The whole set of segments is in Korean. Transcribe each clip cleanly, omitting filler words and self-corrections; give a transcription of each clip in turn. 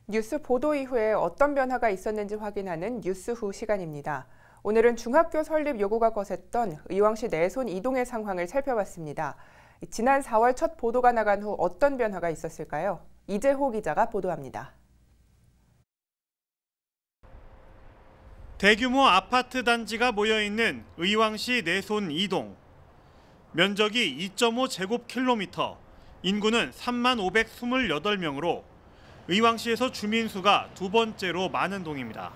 뉴스 보도 이후에 어떤 변화가 있었는지 확인하는 뉴스 후 시간입니다. 오늘은 중학교 설립 요구가 거셌던 의왕시 내손 이동의 상황을 살펴봤습니다. 지난 4월 첫 보도가 나간 후 어떤 변화가 있었을까요? 이재호 기자가 보도합니다. 대규모 아파트 단지가 모여있는 의왕시 내손 이동. 면적이 2.5제곱킬로미터, 인구는 3528명으로 의왕시에서 주민 수가 두 번째로 많은 동입니다.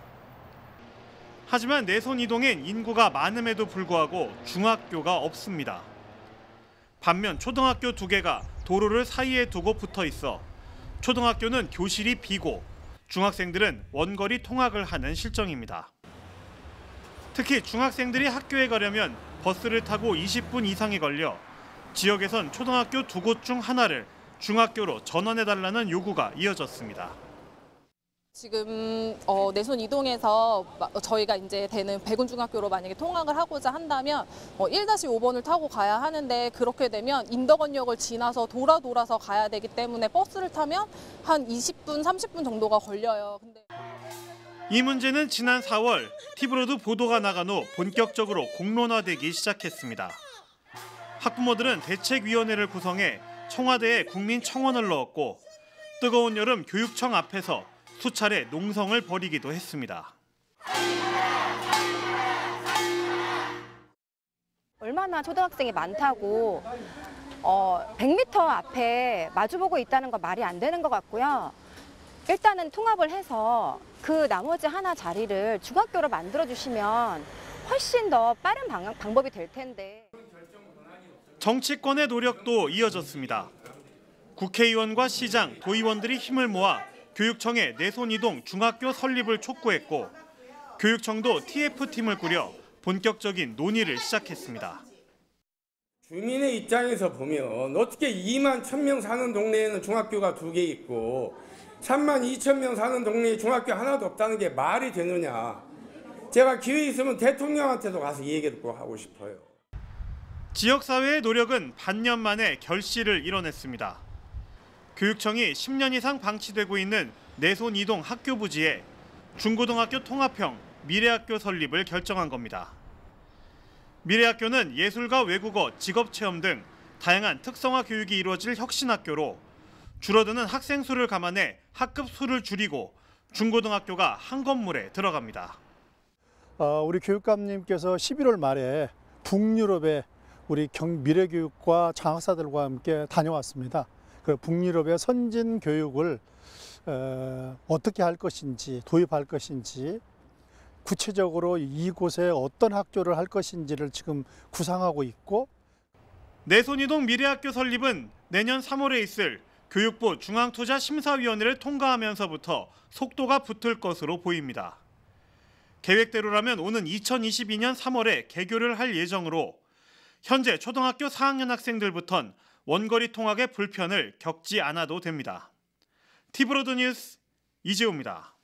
하지만 내손 이동엔 인구가 많음에도 불구하고 중학교가 없습니다. 반면 초등학교 2개가 도로를 사이에 두고 붙어 있어 초등학교는 교실이 비고 중학생들은 원거리 통학을 하는 실정입니다. 특히 중학생들이 학교에 가려면 버스를 타고 20분 이상이 걸려 지역에선 초등학교 2곳 중 하나를 중학교로 전원해달라는 요구가 이어졌습니다. 지금 내손 이동에서 저희가 이제 되는 백운중학교로 만약에 통학을 하고자 한다면 1-5번을 타고 가야 하는데, 그렇게 되면 인덕원역을 지나서 돌아서 가야 되기 때문에 버스를 타면 한 20분, 30분 정도가 걸려요. 이 문제는 지난 4월 TV로도 보도가 나간 후 본격적으로 공론화되기 시작했습니다. 학부모들은 대책위원회를 구성해 청와대에 국민청원을 넣었고, 뜨거운 여름 교육청 앞에서 수차례 농성을 벌이기도 했습니다. 얼마나 초등학생이 많다고 100m 앞에 마주보고 있다는 건 말이 안 되는 것 같고요. 일단은 통합을 해서 그 나머지 하나 자리를 중학교로 만들어주시면 훨씬 더 빠른 방법이 될 텐데. 정치권의 노력도 이어졌습니다. 국회의원과 시장, 도의원들이 힘을 모아 교육청에 내손 이동 중학교 설립을 촉구했고, 교육청도 TF팀을 꾸려 본격적인 논의를 시작했습니다. 주민의 입장에서 보면 어떻게 2만 1,000명 사는 동네에는 중학교가 2개 있고 3만 2천 명 사는 동네에 중학교 하나도 없다는 게 말이 되느냐. 제가 기회 있으면 대통령한테도 가서 이 얘기를 꼭 하고 싶어요. 지역사회의 노력은 반년 만에 결실을 이뤄냈습니다. 교육청이 10년 이상 방치되고 있는 내손 이동 학교 부지에 중고등학교 통합형 미래학교 설립을 결정한 겁니다. 미래학교는 예술과 외국어, 직업체험 등 다양한 특성화 교육이 이루어질 혁신학교로 줄어드는 학생 수를 감안해 학급 수를 줄이고 중고등학교가 한 건물에 들어갑니다. 우리 교육감님께서 11월 말에 북유럽에 우리 미래교육과 장학사들과 함께 다녀왔습니다. 그 북유럽의 선진 교육을 어떻게 할 것인지, 도입할 것인지, 구체적으로 이곳에 어떤 학교를 할 것인지를 지금 구상하고 있고, 내손 이동 미래학교 설립은 내년 3월에 있을 교육부 중앙투자심사위원회를 통과하면서부터 속도가 붙을 것으로 보입니다. 계획대로라면 오는 2022년 3월에 개교를 할 예정으로 현재 초등학교 4학년 학생들부턴 원거리 통학의 불편을 겪지 않아도 됩니다. TV로드 뉴스 이재호입니다.